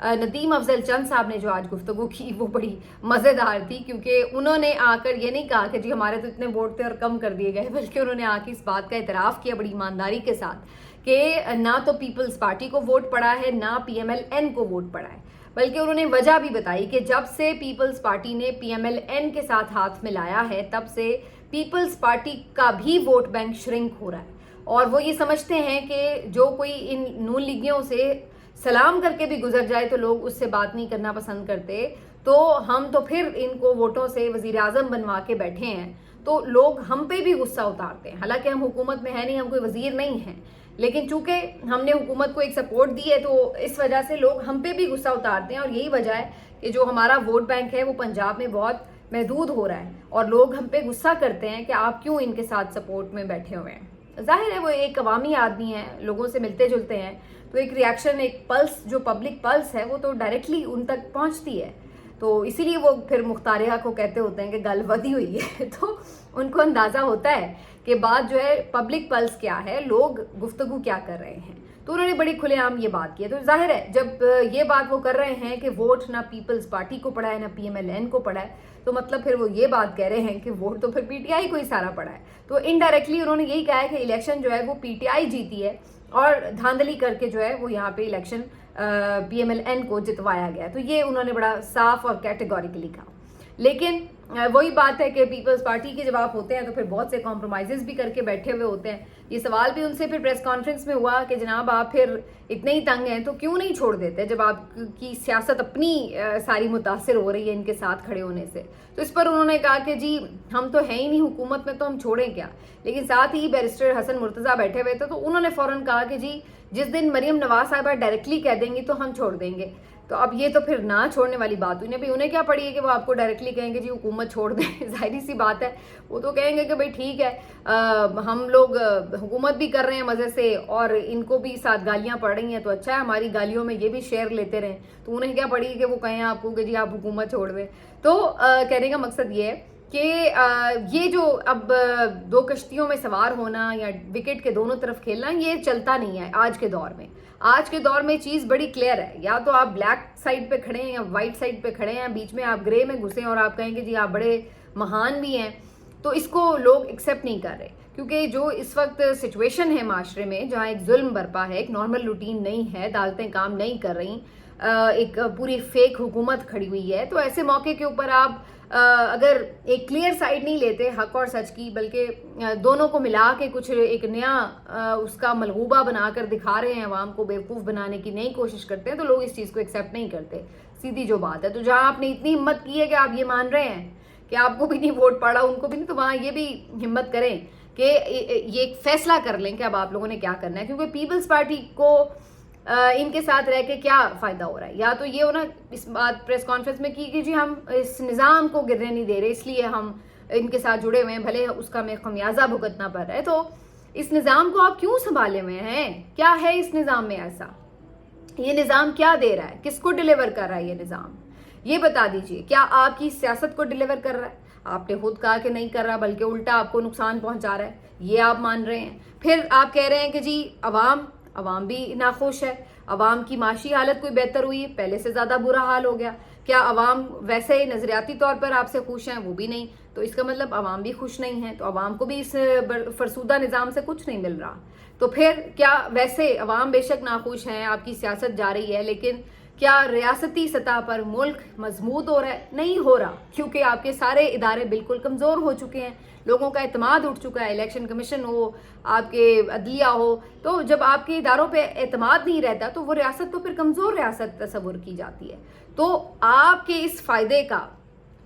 ندیم افضل چند صاحب نے جو آج گفتگو کی وہ بڑی مزیدار تھی، کیونکہ انہوں نے آ کر یہ نہیں کہا کہ جی ہمارے تو اتنے ووٹ تھے اور کم کر دیے گئے، بلکہ انہوں نے آ کے اس بات کا اعتراف کیا بڑی ایمانداری کے ساتھ کہ نہ تو پیپلز پارٹی کو ووٹ پڑا ہے نہ پی ایم ایل این کو ووٹ پڑا ہے، بلکہ انہوں نے وجہ بھی بتائی کہ جب سے پیپلز پارٹی نے پی ایم ایل این کے ساتھ ہاتھ ملایا ہے تب سے پیپلز پارٹی کا بھی ووٹ بینک شرنک ہو رہا ہے، اور وہ یہ سمجھتے ہیں کہ جو کوئی ان نون لیگیوں سے سلام کر کے بھی گزر جائے تو لوگ اس سے بات نہیں کرنا پسند کرتے، تو ہم تو پھر ان کو ووٹوں سے وزیر اعظم بنوا کے بیٹھے ہیں، تو لوگ ہم پہ بھی غصہ اتارتے ہیں، حالانکہ ہم حکومت میں ہیں نہیں، ہم کوئی وزیر نہیں ہیں، لیکن چونکہ ہم نے حکومت کو ایک سپورٹ دی ہے تو اس وجہ سے لوگ ہم پہ بھی غصہ اتارتے ہیں، اور یہی وجہ ہے کہ جو ہمارا ووٹ بینک ہے وہ پنجاب میں بہت محدود ہو رہا ہے، اور لوگ ہم پہ غصہ کرتے ہیں کہ آپ کیوں ان کے ساتھ سپورٹ میں بیٹھے ہوئے ہیں۔ ظاہر ہے وہ ایک عوامی آدمی ہے، لوگوں سے ملتے جلتے ہیں، تو ایک ریاکشن، ایک پلس، جو پبلک پلس ہے وہ تو ڈائریکٹلی ان تک پہنچتی ہے، تو اسی لیے وہ پھر مختاریہ کو کہتے ہوتے ہیں کہ گل ودی ہوئی ہے، تو ان کو اندازہ ہوتا ہے کہ بات جو ہے پبلک پلس کیا ہے، لوگ گفتگو کیا کر رہے ہیں، تو انہوں نے بڑی کھلے عام یہ بات کی ہے۔ تو ظاہر ہے جب یہ بات وہ کر رہے ہیں کہ ووٹ نہ پیپلز پارٹی کو پڑا ہے نہ پی ایم ایل این کو پڑا ہے، تو مطلب پھر وہ یہ بات کہہ رہے ہیں کہ ووٹ تو پھر پی ٹی آئی کو ہی سارا پڑا ہے، تو انڈائریکٹلی انہوں نے یہی کہا ہے کہ الیکشن جو ہے وہ پی ٹی آئی جیتی ہے، اور دھاندلی کر کے جو ہے وہ یہاں پہ election P M L N کو جتوایا گیا، تو یہ انہوں نے بڑا صاف اور کیٹیگوریکلی کہا۔ لیکن وہی بات ہے کہ پیپلز پارٹی کے جب آپ ہوتے ہیں تو پھر بہت سے کمپرومائزز بھی کر کے بیٹھے ہوئے ہوتے ہیں۔ یہ سوال بھی ان سے پھر پریس کانفرنس میں ہوا کہ جناب آپ پھر اتنے ہی تنگ ہیں تو کیوں نہیں چھوڑ دیتے جب آپ کی سیاست اپنی ساری متاثر ہو رہی ہے ان کے ساتھ کھڑے ہونے سے، تو اس پر انہوں نے کہا کہ جی ہم تو ہیں ہی نہیں حکومت میں تو ہم چھوڑیں کیا، لیکن ساتھ ہی بیرسٹر حسن مرتضیٰ بیٹھے ہوئے تھے تو انہوں نے فوراً کہا کہ جی جس دن مریم نواز صاحبہ ڈائریکٹلی کہہ دیں گی تو ہم چھوڑ دیں گے، تو اب یہ تو پھر نہ چھوڑنے والی بات ہوئی نا، بھی انہیں کیا پڑی ہے کہ وہ آپ کو ڈائریکٹلی کہیں گے جی حکومت چھوڑ دیں، ظاہری سی بات ہے وہ تو کہیں گے کہ بھائی ٹھیک ہے ہم لوگ حکومت بھی کر رہے ہیں مزے سے اور ان کو بھی ساتھ گالیاں پڑ رہی ہیں تو اچھا ہے ہماری گالیوں میں یہ بھی شیئر لیتے رہیں، تو انہیں کیا پڑی کہ وہ کہیں آپ کو کہ جی آپ حکومت چھوڑ دیں۔ تو کہنے کا مقصد یہ ہے کہ یہ جو اب دو کشتیوں میں سوار ہونا یا وکٹ کے دونوں طرف کھیلنا یہ چلتا نہیں ہے آج کے دور میں۔ آج کے دور میں چیز بڑی کلیئر ہے، یا تو آپ بلیک سائڈ پہ کھڑے ہیں یا وائٹ سائڈ پہ کھڑے ہیں، بیچ میں آپ گرے میں گھسیں اور آپ کہیں گے جی آپ بڑے مہان بھی ہیں، تو اس کو لوگ ایکسیپٹ نہیں کر رہے، کیونکہ جو اس وقت سچویشن ہے معاشرے میں جہاں ایک ظلم برپا ہے، ایک نارمل روٹین نہیں ہے، عدالتیں کام نہیں کر رہی، ایک پوری فیک حکومت کھڑی ہوئی ہے، تو ایسے موقع کے اوپر آپ اگر ایک کلیئر سائڈ نہیں لیتے حق اور سچ کی، بلکہ دونوں کو ملا کے کچھ ایک نیا اس کا ملغوبہ بنا کر دکھا رہے ہیں، عوام کو بیوقوف بنانے کی نئی کوشش کرتے ہیں، تو لوگ اس چیز کو ایکسیپٹ نہیں کرتے، سیدھی جو بات ہے۔ تو جہاں آپ نے اتنی ہمت کی ہے کہ آپ یہ مان رہے ہیں کہ آپ کو بھی نہیں ووٹ پڑا ان کو بھی نہیں، تو وہاں یہ بھی ہمت کریں کہ یہ ایک فیصلہ کر لیں کہ اب آپ لوگوں نے کیا کرنا ہے، کیونکہ پیپلز پارٹی کو ان کے ساتھ رہ کے کیا فائدہ ہو رہا ہے؟ یا تو یہ ہونا اس بات پریس کانفرنس میں کی کہ جی ہم اس نظام کو گرنے نہیں دے رہے اس لیے ہم ان کے ساتھ جڑے ہوئے ہیں، بھلے اس کا ہمیں خمیازہ بھگتنا پڑ رہا ہے، تو اس نظام کو آپ کیوں سنبھالے ہوئے ہیں؟ کیا ہے اس نظام میں ایسا؟ یہ نظام کیا دے رہا ہے؟ کس کو ڈیلیور کر رہا ہے یہ نظام؟ یہ بتا دیجئے، کیا آپ کی سیاست کو ڈیلیور کر رہا ہے؟ آپ نے خود کہا کہ نہیں کر رہا، بلکہ الٹا آپ کو نقصان پہنچا رہا ہے، یہ آپ مان رہے ہیں۔ پھر آپ کہہ رہے ہیں کہ جی عوام بھی ناخوش ہے، عوام کی معاشی حالت کوئی بہتر ہوئی ہے، پہلے سے زیادہ برا حال ہو گیا، کیا عوام ویسے نظریاتی طور پر آپ سے خوش ہیں؟ وہ بھی نہیں، تو اس کا مطلب عوام بھی خوش نہیں ہیں، تو عوام کو بھی اس فرسودہ نظام سے کچھ نہیں مل رہا، تو پھر کیا ویسے عوام بے شک ناخوش ہیں، آپ کی سیاست جا رہی ہے، لیکن کیا ریاستی سطح پر ملک مضبوط ہو رہا ہے؟ نہیں ہو رہا، کیونکہ آپ کے سارے ادارے بالکل کمزور ہو چکے ہیں، لوگوں کا اعتماد اٹھ چکا ہے، الیکشن کمیشن ہو، آپ کے عدلیہ ہو، تو جب آپ کے اداروں پہ اعتماد نہیں رہتا تو وہ ریاست تو پھر کمزور ریاست تصور کی جاتی ہے۔ تو آپ کے اس فائدے کا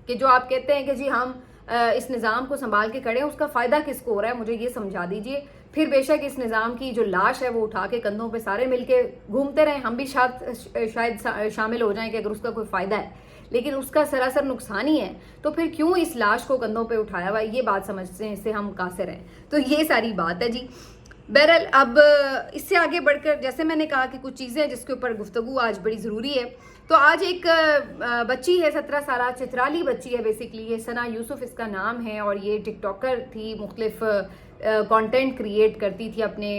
کہ جو آپ کہتے ہیں کہ جی ہم اس نظام کو سنبھال کے کھڑے ہیں، اس کا فائدہ کس کو ہو رہا ہے؟ مجھے یہ سمجھا دیجئے۔ پھر بے شک اس نظام کی جو لاش ہے وہ اٹھا کے کندھوں پہ سارے مل کے گھومتے رہیں، ہم بھی شاید شامل ہو جائیں کہ اگر اس کا کوئی فائدہ ہے، لیکن اس کا سراسر نقصان ہی ہے، تو پھر کیوں اس لاش کو کندھوں پہ اٹھایا ہوا ہے؟ یہ بات سمجھتے ہیں، اس سے ہم قاصر ہیں، تو یہ ساری بات ہے جی۔ بہرحال اب اس سے آگے بڑھ کر جیسے میں نے کہا کہ کچھ چیزیں جس کے اوپر گفتگو آج بڑی ضروری ہے، تو آج ایک بچی ہے 17 سالہ چترالی بچی ہے بیسکلی, یہ ثنا یوسف اس کا نام ہے, اور یہ ٹک ٹاکر تھی, مختلف کانٹینٹ کریٹ کرتی تھی اپنے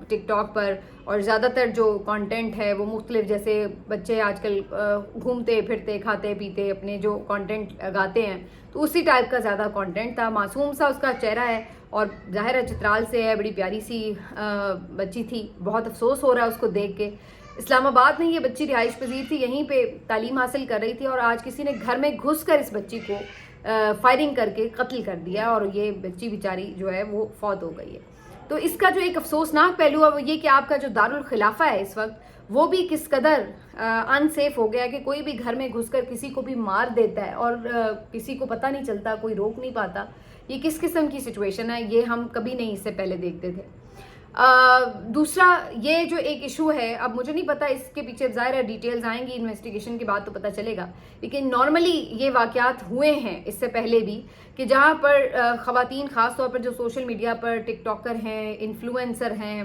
ٹک ٹاک پر, اور زیادہ تر جو کانٹینٹ ہے وہ مختلف, جیسے بچے آج کل گھومتے پھرتے کھاتے پیتے اپنے جو کانٹینٹ گاتے ہیں, تو اسی ٹائپ کا زیادہ کانٹینٹ تھا. معصوم سا اس کا چہرہ ہے, اور ظاہر ہے چترال سے ہے, بڑی پیاری سی بچی تھی. بہت افسوس ہو رہا ہے اس کو دیکھ کے. اسلام آباد میں یہ بچی رہائش پذیر تھی, یہیں پہ تعلیم حاصل کر رہی تھی, اور آج کسی نے گھر میں گھس کر اس بچی کو فائرنگ کر کے قتل کر دیا, اور یہ بچی بیچاری جو ہے وہ فوت ہو گئی ہے. تو اس کا جو ایک افسوسناک پہلو ہے وہ یہ کہ آپ کا جو دارالخلافہ ہے اس وقت وہ بھی کس قدر ان سیف ہو گیا کہ کوئی بھی گھر میں گھس کر کسی کو بھی مار دیتا ہے, اور کسی کو پتہ نہیں چلتا, کوئی روک نہیں پاتا. یہ کس قسم کی سچویشن ہے, یہ ہم کبھی نہیں اس سے پہلے دیکھتے تھے. دوسرا یہ جو ایک ایشو ہے, اب مجھے نہیں پتا اس کے پیچھے ظاہر ہے ڈیٹیلز آئیں گی, انویسٹیگیشن کے بعد تو پتہ چلے گا, لیکن نارملی یہ واقعات ہوئے ہیں اس سے پہلے بھی کہ جہاں پر خواتین خاص طور پر جو سوشل میڈیا پر ٹک ٹاکر ہیں, انفلوئنسر ہیں,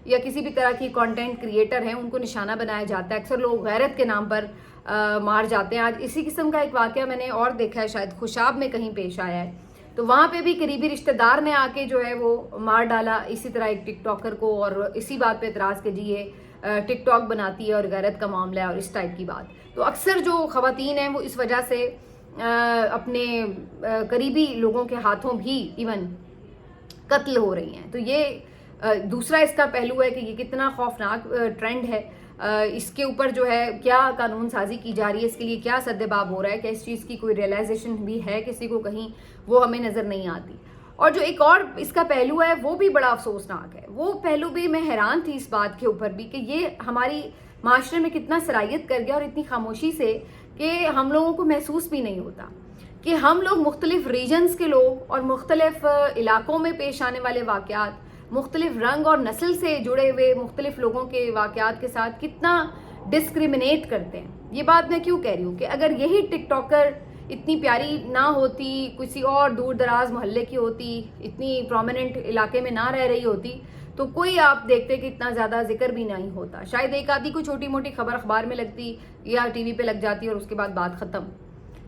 یا کسی بھی طرح کی کانٹینٹ کریٹر ہیں, ان کو نشانہ بنایا جاتا ہے. اکثر لوگ غیرت کے نام پر مار جاتے ہیں. آج اسی قسم کا ایک واقعہ میں نے اور دیکھا ہے, شاید خوشاب میں کہیں پیش آیا ہے, تو وہاں پہ بھی قریبی رشتہ دار نے آ کے جو ہے وہ مار ڈالا اسی طرح ایک ٹک ٹاکر کو, اور اسی بات پہ اعتراض کہ جی یہ ٹک ٹاک بناتی ہے اور غیرت کا معاملہ ہے اور اس ٹائپ کی بات. تو اکثر جو خواتین ہیں وہ اس وجہ سے اپنے قریبی لوگوں کے ہاتھوں بھی ایون قتل ہو رہی ہیں. تو یہ دوسرا اس کا پہلو ہے کہ یہ کتنا خوفناک ٹرینڈ ہے. اس کے اوپر جو ہے کیا قانون سازی کی جا رہی ہے, اس کے لیے کیا سدباب ہو رہا ہے, کہ اس چیز کی کوئی ریئلائزیشن بھی ہے کسی کو کہیں, وہ ہمیں نظر نہیں آتی. اور جو ایک اور اس کا پہلو ہے وہ بھی بڑا افسوسناک ہے. وہ پہلو بھی میں حیران تھی اس بات کے اوپر بھی کہ یہ ہماری معاشرے میں کتنا سرایت کر گیا, اور اتنی خاموشی سے کہ ہم لوگوں کو محسوس بھی نہیں ہوتا کہ ہم لوگ مختلف ریجنز کے لوگ اور مختلف علاقوں میں پیش آنے والے واقعات, مختلف رنگ اور نسل سے جڑے ہوئے مختلف لوگوں کے واقعات کے ساتھ کتنا ڈسکریمنیٹ کرتے ہیں. یہ بات میں کیوں کہہ رہی ہوں کہ اگر یہی ٹک ٹاکر اتنی پیاری نہ ہوتی, کسی اور دور دراز محلے کی ہوتی, اتنی پرومیننٹ علاقے میں نہ رہ رہی ہوتی, تو کوئی آپ دیکھتے کہ اتنا زیادہ ذکر بھی نہیں ہوتا. شاید ایک آدھی کوئی چھوٹی موٹی خبر اخبار میں لگتی یا ٹی وی پہ لگ جاتی اور اس کے بعد بات ختم.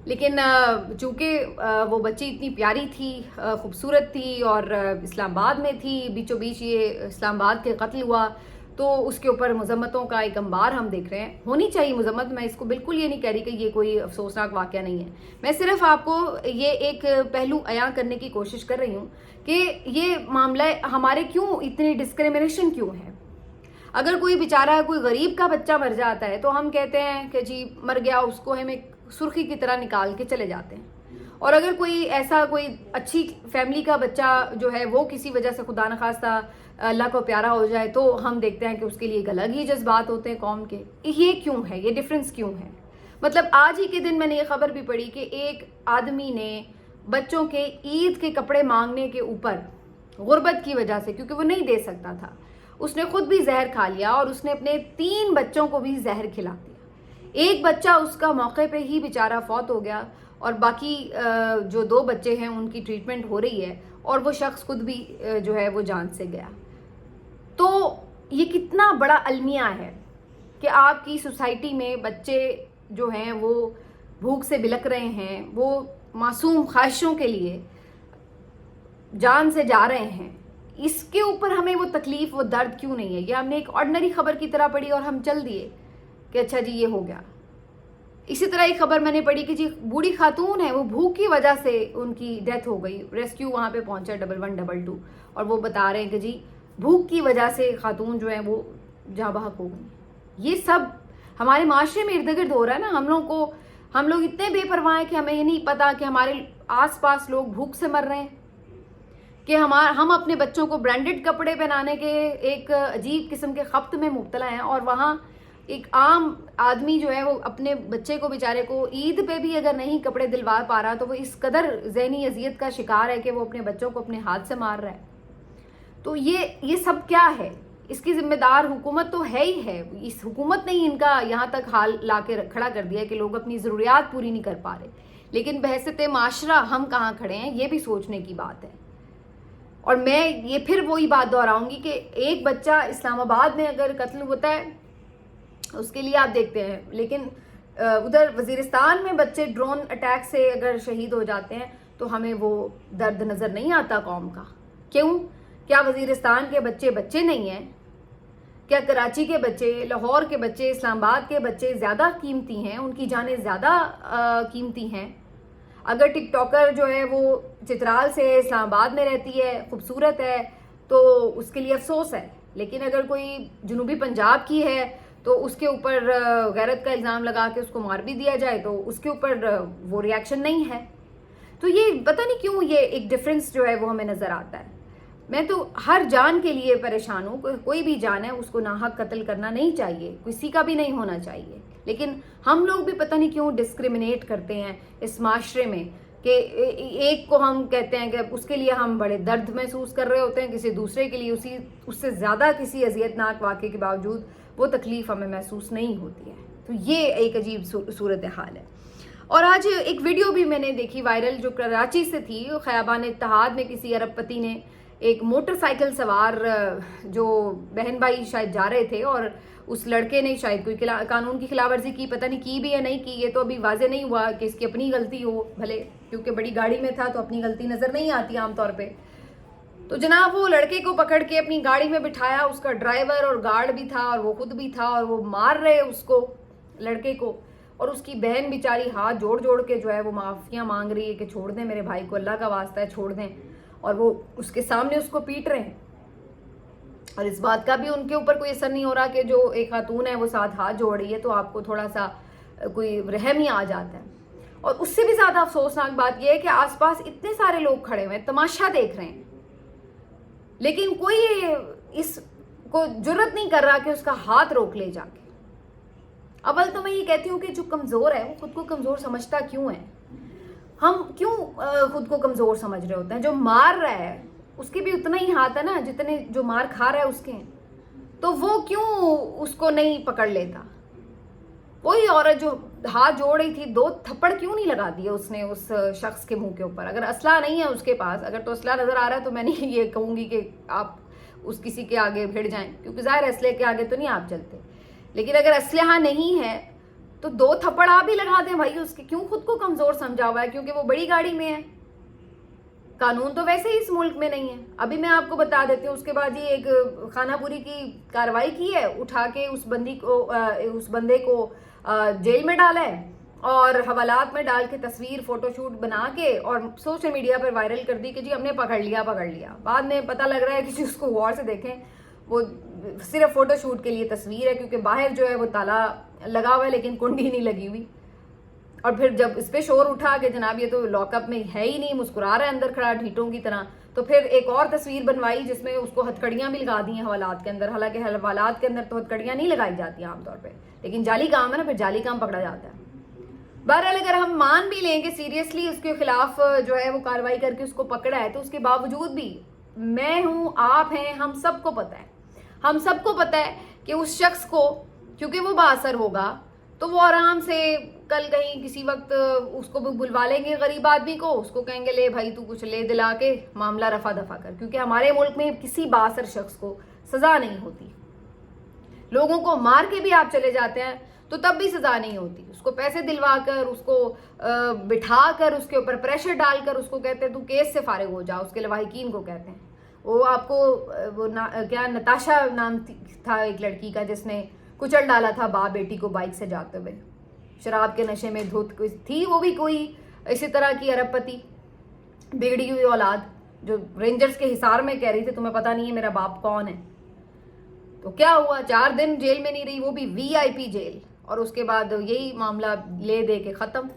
لیکن چونکہ وہ بچی اتنی پیاری تھی, خوبصورت تھی, اور اسلام آباد میں تھی, بیچوں بیچ یہ اسلام آباد کے قتل ہوا, تو اس کے اوپر مذمتوں کا ایک انبار ہم دیکھ رہے ہیں. ہونی چاہیے مذمت, میں اس کو بالکل یہ نہیں کہہ رہی کہ یہ کوئی افسوسناک واقعہ نہیں ہے. میں صرف آپ کو یہ ایک پہلو عیاں کرنے کی کوشش کر رہی ہوں کہ یہ معاملہ ہمارے کیوں اتنی ڈسکریمنیشن کیوں ہے. اگر کوئی بیچارہ کوئی غریب کا بچہ مر جاتا ہے تو ہم کہتے ہیں کہ جی مر گیا, اس کو ہم ایک سرخی کی طرح نکال کے چلے جاتے ہیں. اور اگر کوئی ایسا کوئی اچھی فیملی کا بچہ جو ہے وہ کسی وجہ سے خدا نخواستہ اللہ کو پیارا ہو جائے, تو ہم دیکھتے ہیں کہ اس کے لیے ایک الگ ہی جذبات ہوتے ہیں قوم کے. یہ کیوں ہے, یہ ڈفرینس کیوں ہے؟ مطلب آج ہی کے دن میں نے یہ خبر بھی پڑھی کہ ایک آدمی نے بچوں کے عید کے کپڑے مانگنے کے اوپر غربت کی وجہ سے, کیونکہ وہ نہیں دے سکتا تھا, اس نے خود بھی زہر کھا لیا اور اس نے اپنے 3 بچوں کو بھی زہر کھلا دیا. ایک بچہ اس کا موقع پہ ہی بیچارہ فوت ہو گیا, اور باقی جو 2 بچے ہیں ان کی ٹریٹمنٹ ہو رہی ہے, اور وہ شخص خود بھی جو ہے وہ جان سے گیا. تو یہ کتنا بڑا المیہ ہے کہ آپ کی سوسائٹی میں بچے جو ہیں وہ بھوک سے بلک رہے ہیں, وہ معصوم خواہشوں کے لیے جان سے جا رہے ہیں. اس کے اوپر ہمیں وہ تکلیف, وہ درد کیوں نہیں ہے؟ یہ ہم نے ایک آرڈنری خبر کی طرح پڑھی اور ہم چل دیے کہ اچھا جی یہ ہو گیا. اسی طرح ایک خبر میں نے پڑھی کہ جی بوڑھی خاتون ہے, وہ بھوک کی وجہ سے ان کی ڈیتھ ہو گئی, ریسکیو وہاں پہ پہنچا 1122, اور وہ بتا رہے ہیں کہ جی بھوک کی وجہ سے خاتون جو ہے وہ جاں بحق ہو گئی. یہ سب ہمارے معاشرے میں ارد گرد ہو رہا ہے نا. ہم لوگ اتنے بے پرواہ ہیں کہ ہمیں یہ نہیں پتا کہ ہمارے آس پاس لوگ بھوک سے مر رہے ہیں, کہ ہم اپنے بچوں کو برانڈڈ کپڑے پہنانے کے ایک عجیب قسم کے خبط میں مبتلا ہیں, اور وہاں ایک عام آدمی جو ہے وہ اپنے بچے کو بیچارے کو عید پہ بھی اگر نہیں کپڑے دلوا پا رہا تو وہ اس قدر ذہنی اذیت کا شکار ہے کہ وہ اپنے بچوں کو اپنے ہاتھ سے مار رہا ہے. تو یہ سب کیا ہے؟ اس کی ذمہ دار حکومت تو ہے ہی ہے. اس حکومت نے ہی ان کا یہاں تک حال لا کے کھڑا کر دیا کہ لوگ اپنی ضروریات پوری نہیں کر پا رہے. لیکن بحیثیت معاشرہ ہم کہاں کھڑے ہیں, یہ بھی سوچنے کی بات ہے. اور میں یہ پھر وہی بات دہراؤں گی کہ ایک بچہ اسلام آباد میں اگر قتل ہوتا ہے اس کے لیے آپ دیکھتے ہیں, لیکن ادھر وزیرستان میں بچے ڈرون اٹیک سے اگر شہید ہو جاتے ہیں تو ہمیں وہ درد نظر نہیں آتا قوم کا. کیوں؟ کیا وزیرستان کے بچے بچے نہیں ہیں؟ کیا کراچی کے بچے، لاہور کے بچے، اسلام آباد کے بچے زیادہ قیمتی ہیں؟ ان کی جانیں زیادہ قیمتی ہیں؟ اگر ٹک ٹاکر جو ہے وہ چترال سے اسلام آباد میں رہتی ہے، خوبصورت ہے، تو اس کے لیے افسوس ہے. لیکن اگر کوئی جنوبی پنجاب کی ہے تو اس کے اوپر غیرت کا الزام لگا کے اس کو مار بھی دیا جائے تو اس کے اوپر وہ ریاکشن نہیں ہے. تو یہ پتہ نہیں کیوں یہ ایک ڈفرینس جو ہے وہ ہمیں نظر آتا ہے. میں تو ہر جان کے لیے پریشان ہوں. کوئی بھی جان ہے اس کو ناحق قتل کرنا نہیں چاہیے، کسی کا بھی نہیں ہونا چاہیے. لیکن ہم لوگ بھی پتہ نہیں کیوں ڈسکریمنیٹ کرتے ہیں اس معاشرے میں کہ ایک کو ہم کہتے ہیں کہ اس کے لیے ہم بڑے درد محسوس کر رہے ہوتے ہیں، کسی دوسرے کے لیے اس سے زیادہ کسی اذیت ناک واقعے کے باوجود وہ تکلیف ہمیں محسوس نہیں ہوتی ہے. تو یہ ایک عجیب صورتحال ہے. اور آج ایک ویڈیو بھی میں نے دیکھی وائرل جو کراچی سے تھی. خیابان اتحاد میں کسی ارب پتی نے ایک موٹر سائیکل سوار جو بہن بھائی شاید جا رہے تھے اور اس لڑکے نے شاید کوئی قانون کی خلاف ورزی کی، پتہ نہیں کی بھی یا نہیں کی، یہ تو ابھی واضح نہیں ہوا کہ اس کی اپنی غلطی ہو بھلے، کیونکہ بڑی گاڑی میں تھا تو اپنی غلطی نظر نہیں آتی عام طور پہ. تو جناب وہ لڑکے کو پکڑ کے اپنی گاڑی میں بٹھایا، اس کا ڈرائیور اور گارڈ بھی تھا اور وہ خود بھی تھا، اور وہ مار رہے اس کو، لڑکے کو. اور اس کی بہن بیچاری ہاتھ جوڑ جوڑ کے جو ہے وہ معافیاں مانگ رہی ہے کہ چھوڑ دیں میرے بھائی کو، اللہ کا واسطہ ہے چھوڑ دیں. اور وہ اس کے سامنے اس کو پیٹ رہے ہیں. اور اس بات کا بھی ان کے اوپر کوئی اثر نہیں ہو رہا کہ جو ایک خاتون ہے وہ ساتھ ہاتھ جوڑ رہی ہے تو آپ کو تھوڑا سا کوئی رحم ہی آ جاتا ہے. اور اس سے بھی زیادہ افسوسناک بات یہ ہے کہ آس پاس اتنے سارے لوگ کھڑے ہوئے ہیں، تماشا دیکھ رہے ہیں، لیکن کوئی اس کو جرت نہیں کر رہا کہ اس کا ہاتھ روک لے جا کے. اول تو میں یہ کہتی ہوں کہ جو کمزور ہے وہ خود کو کمزور سمجھتا کیوں ہے؟ ہم کیوں خود کو کمزور سمجھ رہے ہوتے ہیں؟ جو مار رہا ہے اس کے بھی اتنا ہی ہاتھ ہے نا جتنے جو مار کھا رہا ہے اس کے ہیں. تو وہ کیوں اس کو نہیں پکڑ لیتا؟ وہی عورت جو ہاتھ جوڑ رہی تھی 2 تھپڑ کیوں نہیں لگا دیے اس نے اس شخص کے منہ کے اوپر؟ اگر اسلحہ نہیں ہے اس کے پاس، اگر تو اسلحہ نظر آ رہا ہے تو میں نہیں یہ کہوں گی کہ آپ اس کسی کے آگے بھیڑ جائیں، کیونکہ ظاہر اسلحے کے آگے تو نہیں آپ چلتے. لیکن اگر اسلحہ نہیں ہے تو 2 تھپڑ آپ بھی لگا دیں بھائی اس کے. کیوں خود کو کمزور سمجھا ہوا ہے؟ کیونکہ وہ بڑی گاڑی میں ہے. قانون تو ویسے ہی اس ملک میں نہیں ہے. ابھی میں آپ کو بتا دیتی ہوں. اس کے بعد یہ ایک خانہ پوری کی کارروائی کی ہے، اٹھا کے اس بندے کو جیل میں ڈالا ہے اور حوالات میں ڈال کے تصویر فوٹو شوٹ بنا کے اور سوشل میڈیا پر وائرل کر دی کہ جی ہم نے پکڑ لیا. بعد میں پتہ لگ رہا ہے کہ اس کو غور سے دیکھیں وہ صرف فوٹو شوٹ کے لیے تصویر ہے، کیونکہ باہر جو ہے وہ تالا لگا ہوا ہے لیکن کنڈی نہیں لگی ہوئی. اور پھر جب اس پہ شور اٹھا کہ جناب یہ تو لاک اپ میں ہے ہی نہیں، مسکرا رہا ہے اندر کھڑا ڈھیٹوں کی طرح، تو پھر ایک اور تصویر بنوائی جس میں اس کو ہتھکڑیاں بھی لگا دی ہیں حوالات کے اندر. حالانکہ حوالات کے اندر تو ہتھکڑیاں نہیں لگائی جاتی عام طور پہ، لیکن جعلی کام ہے نا، پھر جعلی کام پکڑا جاتا ہے. بہرحال اگر ہم مان بھی لیں کہ سیریسلی اس کے خلاف جو ہے وہ کارروائی کر کے اس کو پکڑا ہے، تو اس کے باوجود بھی میں ہوں، آپ ہیں، ہم سب کو پتہ ہے کہ اس شخص کو کیونکہ وہ بااثر ہوگا تو وہ آرام سے کل کہیں کسی وقت اس کو بلوا لیں گے، غریب آدمی کو، اس کو کہیں گے لے بھائی تو کچھ لے دلا کے معاملہ رفع دفع کر. کیونکہ ہمارے ملک میں کسی بااثر شخص کو سزا نہیں ہوتی. لوگوں کو مار کے بھی آپ چلے جاتے ہیں تو تب بھی سزا نہیں ہوتی. اس کو پیسے دلوا کر، اس کو بٹھا کر، اس کے اوپر پریشر ڈال کر اس کو کہتے ہیں تو کیس سے فارغ ہو جا. اس کے لواحقین کو کہتے ہیں. وہ آپ کو کیا نتاشا نام تھا ایک لڑکی کا جس نے کچل ڈالا تھا باپ بیٹی کو بائک سے جاتے ہوئے، شراب کے نشے میں دھت تھی. وہ بھی کوئی اسی طرح کی ارب پتی بگڑی ہوئی اولاد جو رینجرز کے حصار میں کہہ رہی تھی تمہیں پتہ نہیں ہے میرا باپ کون ہے. تو کیا ہوا؟ 4 دن جیل میں نہیں رہی، وہ بھی VIP جیل، اور اس کے بعد یہی معاملہ لے دے کے ختم.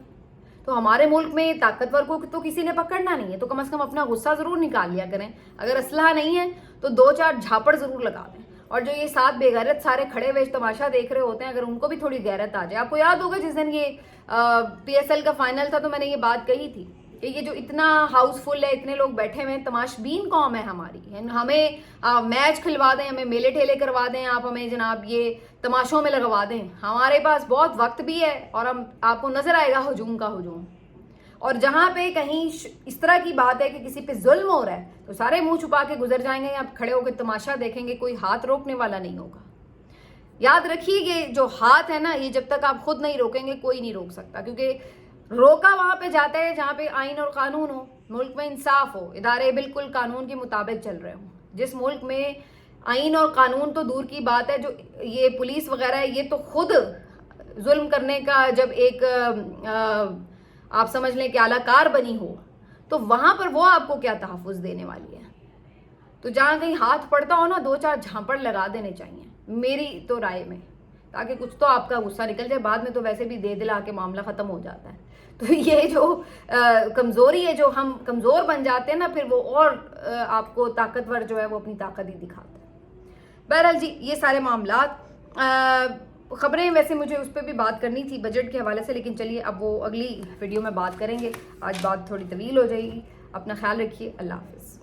تو ہمارے ملک میں طاقتور کو تو کسی نے پکڑنا نہیں ہے، تو کم از کم اپنا غصہ ضرور نکال لیا کریں. اگر اسلحہ نہیں ہے تو 2-4 جھاپڑ ضرور لگا دیں. اور جو یہ 7 بے غیرت سارے کھڑے ہوئے تماشا دیکھ رہے ہوتے ہیں، اگر ان کو بھی تھوڑی غیرت آ جائے. آپ کو یاد ہوگا جس دن یہ PSL کا فائنل تھا تو میں نے یہ بات کہی تھی کہ یہ جو اتنا ہاؤس فل ہے، اتنے لوگ بیٹھے ہوئے ہیں، تماشبین قوم ہے ہماری. ہمیں میچ کھلوا دیں، ہمیں میلے ٹھیلے کروا دیں، آپ ہمیں جناب یہ تماشوں میں لگوا دیں. ہمارے پاس بہت وقت بھی ہے اور آپ کو نظر آئے گا ہجوم کا ہجوم. اور جہاں پہ کہیں اس طرح کی بات ہے کہ کسی پہ ظلم ہو رہا ہے تو سارے منہ چھپا کے گزر جائیں گے، آپ کھڑے ہو کے تماشا دیکھیں گے، کوئی ہاتھ روکنے والا نہیں ہوگا. یاد رکھیے کہ جو ہاتھ ہے نا یہ جب تک آپ خود نہیں روکیں گے کوئی نہیں روک سکتا, کیونکہ روکا وہاں پہ جاتا ہے جہاں پہ آئین اور قانون ہو, ملک میں انصاف ہو, ادارے بالکل قانون کے مطابق چل رہے ہوں. جس ملک میں آئین اور قانون تو دور کی بات ہے, جو یہ پولیس وغیرہ ہے یہ تو خود ظلم کرنے کا جب ایک آپ سمجھ لیں کہ اعلیٰ کار بنی ہو, تو وہاں پر وہ آپ کو کیا تحفظ دینے والی ہے. تو جہاں کہیں ہاتھ پڑتا ہو نا 2-4 جھانپڑ لگا دینے چاہیے میری تو رائے میں, تاکہ کچھ تو آپ کا غصہ نکل جائے. بعد میں تو ویسے بھی دے دلا کے معاملہ ختم ہو جاتا ہے. تو یہ جو کمزوری ہے, جو ہم کمزور بن جاتے ہیں نا پھر وہ اور آپ کو طاقتور جو ہے وہ اپنی طاقت ہی دکھاتا ہے. بہرحال جی یہ سارے معاملات خبریں ویسے مجھے اس پہ بھی بات کرنی تھی بجٹ کے حوالے سے, لیکن چلیے اب وہ اگلی ویڈیو میں بات کریں گے. آج بات تھوڑی طویل ہو جائے گی. اپنا خیال رکھیے. اللہ حافظ.